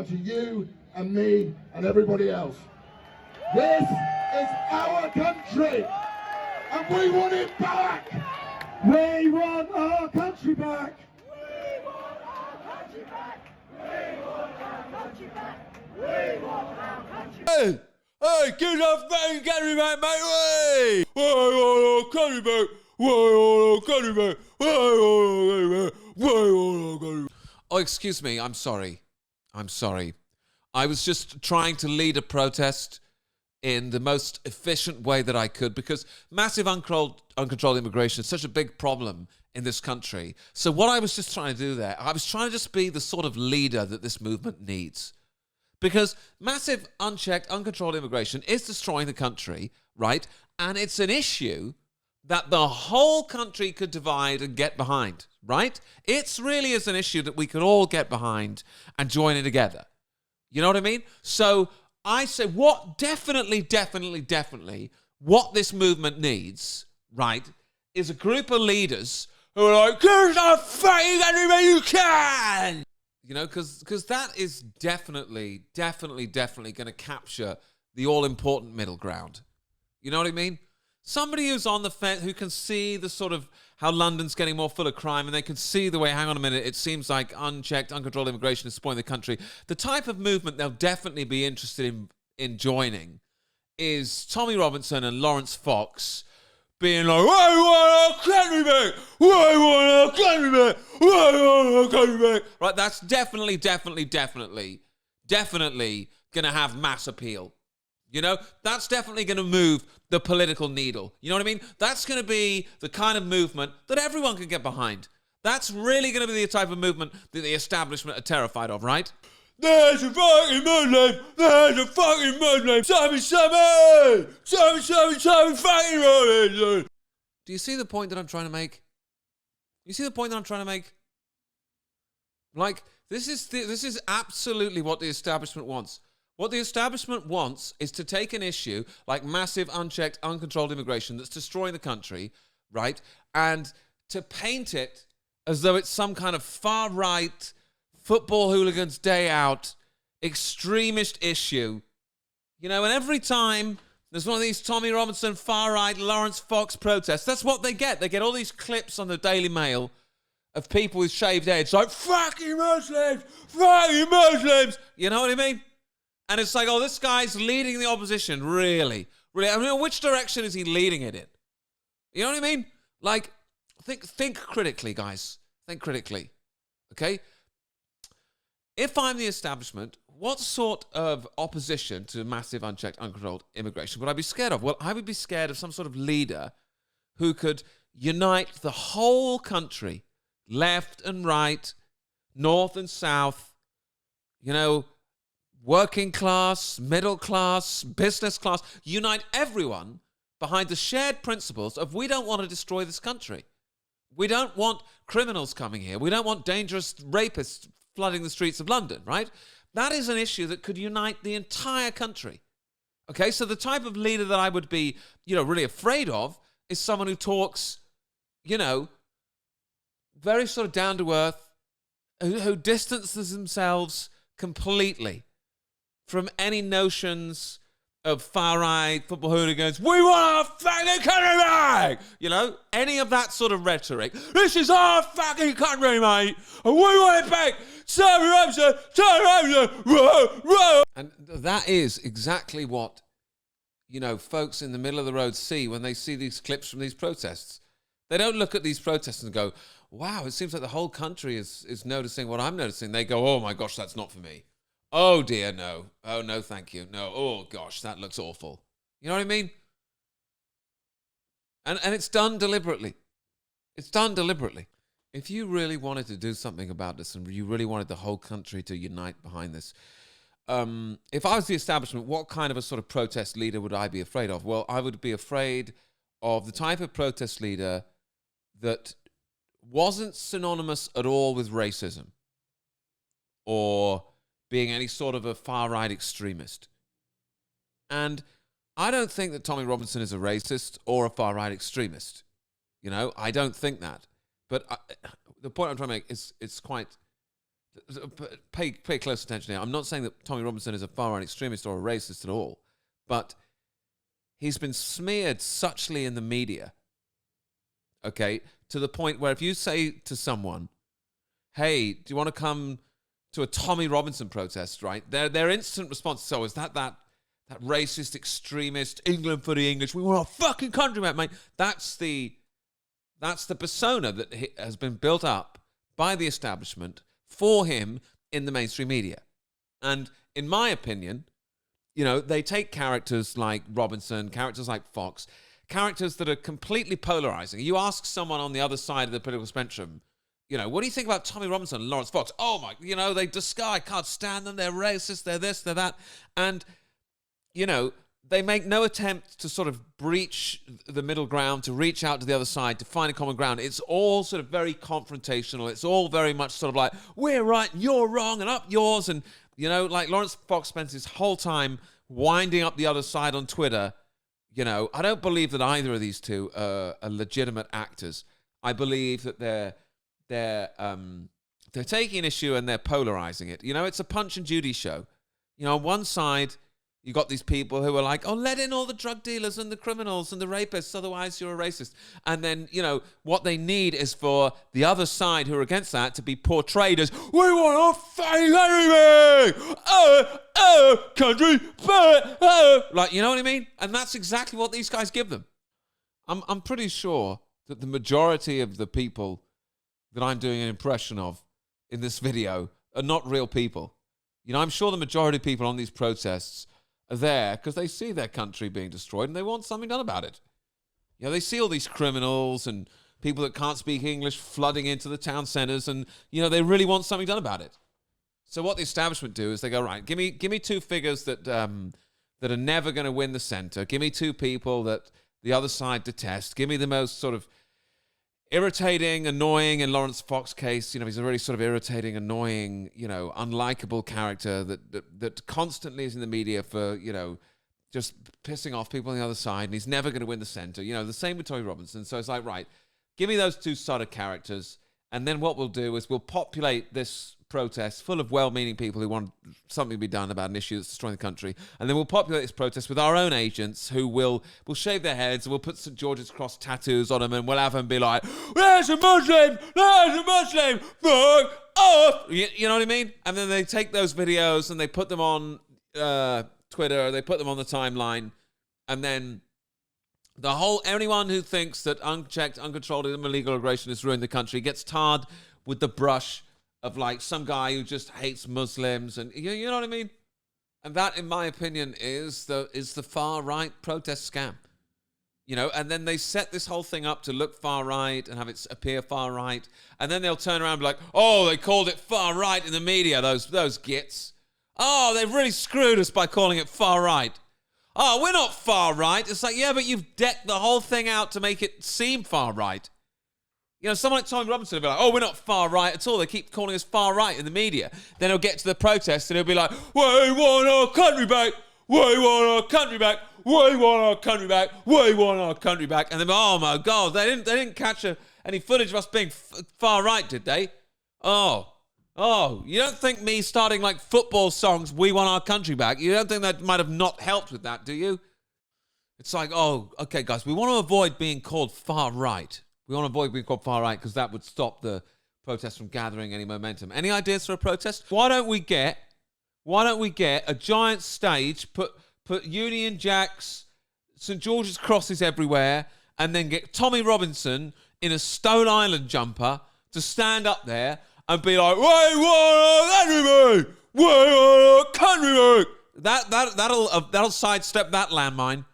to you and me and everybody else. This is our country and we want it back. We want our country back. We want our country back. We want our country back. We want our country back. Hey, get off fucking country back, mate! Hey! We want our country back! We want our country back! We want our country back! We want our country back! Oh, excuse me, I'm sorry. I'm sorry. I was just trying to lead a protest in the most efficient way that I could because massive uncontrolled immigration is such a big problem in this country. So what I was just trying to do there, I was trying to just be the sort of leader that this movement needs. Because massive, unchecked, uncontrolled immigration is destroying the country, right? And it's an issue that the whole country could divide and get behind, right? It's really is an issue that we could all get behind and join in together. You know what I mean? So I say what definitely, what this movement needs, right, is a group of leaders who are like, "Here's our fighting everybody you can!" You know, because that is definitely going to capture the all-important middle ground. You know what I mean? Somebody who's on the fence, who can see the sort of how London's getting more full of crime, and they can see the way, hang on a minute, it seems like unchecked, uncontrolled immigration is spoiling the country. The type of movement they'll definitely be interested in joining is Tommy Robinson and Lawrence Fox being like, "I want our country back! I want our country back! I want our country back!" Right, that's definitely going to have mass appeal. You know, that's definitely going to move the political needle. You know what I mean? That's going to be the kind of movement that everyone can get behind. That's really going to be the type of movement that the establishment are terrified of, right? There's a fucking Muslim! There's a fucking Muslim! Sammy, fucking Muslim! Do you see the point that I'm trying to make? You see the point that I'm trying to make? Like, this is absolutely what the establishment wants. What the establishment wants is to take an issue like massive, unchecked, uncontrolled immigration that's destroying the country, right, and to paint it as though it's some kind of far-right, football hooligans day out, extremist issue. You know, and every time there's one of these Tommy Robinson, far-right, Lawrence Fox protests, that's what they get. They get all these clips on the Daily Mail of people with shaved heads like, "Fucking Muslims! Fucking Muslims!" You know what I mean? And it's like, oh, this guy's leading the opposition, really. I mean, which direction is he leading it in? You know what I mean? Like, think critically, guys. Think critically, okay? If I'm the establishment, what sort of opposition to massive, unchecked, uncontrolled immigration would I be scared of? Well, I would be scared of some sort of leader who could unite the whole country, left and right, north and south, you know, working class, middle class, business class, unite everyone behind the shared principles of we don't want to destroy this country. We don't want criminals coming here. We don't want dangerous rapists flooding the streets of London, right? That is an issue that could unite the entire country. Okay, so the type of leader that I would be, you know, really afraid of is someone who talks, you know, very sort of down to earth, who distances themselves completely from any notions of far-right football hooligans. "We want our fucking country back!" You know, any of that sort of rhetoric. "This is our fucking country, mate, and we want it back! Tommy Robinson! Whoa, whoa!" And that is exactly what, you know, folks in the middle of the road see when they see these clips from these protests. They don't look at these protests and go, "Wow, it seems like the whole country is noticing what I'm noticing." They go, "Oh my gosh, that's not for me. Oh dear, no. Oh no, thank you. No, oh gosh, that looks awful." You know what I mean? And it's done deliberately. It's done deliberately. If you really wanted to do something about this and you really wanted the whole country to unite behind this, if I was the establishment, what kind of a sort of protest leader would I be afraid of? Well, I would be afraid of the type of protest leader that wasn't synonymous at all with racism or being any sort of a far-right extremist. And I don't think that Tommy Robinson is a racist or a far-right extremist. You know, I don't think that. But the point I'm trying to make is it's quite pay close attention here. I'm not saying that Tommy Robinson is a far-right extremist or a racist at all, but he's been smeared suchly in the media, okay, to the point where if you say to someone, hey, do you want to come to a Tommy Robinson protest, right? Their instant response is, is that racist, extremist, England for the English, we want our fucking country back, mate. That's the persona that has been built up by the establishment for him in the mainstream media. And in my opinion, they take characters like Robinson, characters like Fox, characters that are completely polarizing. You ask someone on the other side of the political spectrum, what do you think about Tommy Robinson and Lawrence Fox? Oh my, they disguise, I can't stand them, they're racist, they're this, they're that. And, they make no attempt to sort of breach the middle ground, to reach out to the other side, to find a common ground. It's all sort of very confrontational. It's all very much sort of like, we're right, you're wrong, and up yours. And, like Lawrence Fox spends his whole time winding up the other side on Twitter. I don't believe that either of these two are legitimate actors. I believe that they're taking an issue and they're polarizing it. It's a Punch and Judy show. On one side, you got these people who are like, let in all the drug dealers and the criminals and the rapists, otherwise you're a racist. And then, what they need is for the other side who are against that to be portrayed as, we want our fucking country back. Like, you know what I mean? And that's exactly what these guys give them. I'm pretty sure that the majority of the people that I'm doing an impression of in this video are not real people. I'm sure the majority of people on these protests are there because they see their country being destroyed and they want something done about it. They see all these criminals and people that can't speak English flooding into the town centers, and they really want something done about it. So what the establishment do is they go, right, give me two figures that are never going to win the center. Give me two people that the other side detest. Give me the most sort of irritating, annoying, in Lawrence Fox's case, he's a really sort of irritating, annoying, unlikable character that constantly is in the media for, just pissing off people on the other side, and he's never going to win the center. The same with Tommy Robinson. So it's like, right, give me those two sort of characters, and then what we'll do is we'll populate this protest full of well-meaning people who want something to be done about an issue that's destroying the country, and then we'll populate this protest with our own agents who will shave their heads, and we'll put St. George's Cross tattoos on them, and we'll have them be like, there's a Muslim, fuck off. You know what I mean? And then they take those videos and they put them on Twitter, they put them on the timeline, and then anyone who thinks that unchecked, uncontrolled, illegal immigration has ruined the country gets tarred with the brush of like some guy who just hates Muslims, and you know what I mean? And that, in my opinion, is the far right protest scam. And then they set this whole thing up to look far right and have it appear far right, and then they'll turn around and be like, they called it far right in the media, those gits. They've really screwed us by calling it far right. We're not far right. It's like, yeah, but you've decked the whole thing out to make it seem far right. Someone like Tommy Robinson will be like, we're not far right at all. They keep calling us far right in the media. Then he'll get to the protest and he'll be like, we want our country back. We want our country back. We want our country back. We want our country back. And then, oh my God, they didn't catch any footage of us being far right, did they? Oh, you don't think me starting like football songs, we want our country back, you don't think that might have not helped with that, do you? It's like, okay, guys, we want to avoid being called far right. We want to avoid being called far right because that would stop the protest from gathering any momentum. Any ideas for a protest? Why don't we get a giant stage, put Union Jacks, St. George's crosses everywhere, and then get Tommy Robinson in a Stone Island jumper to stand up there and be like, we want our country back! We want our country back! That'll sidestep that landmine.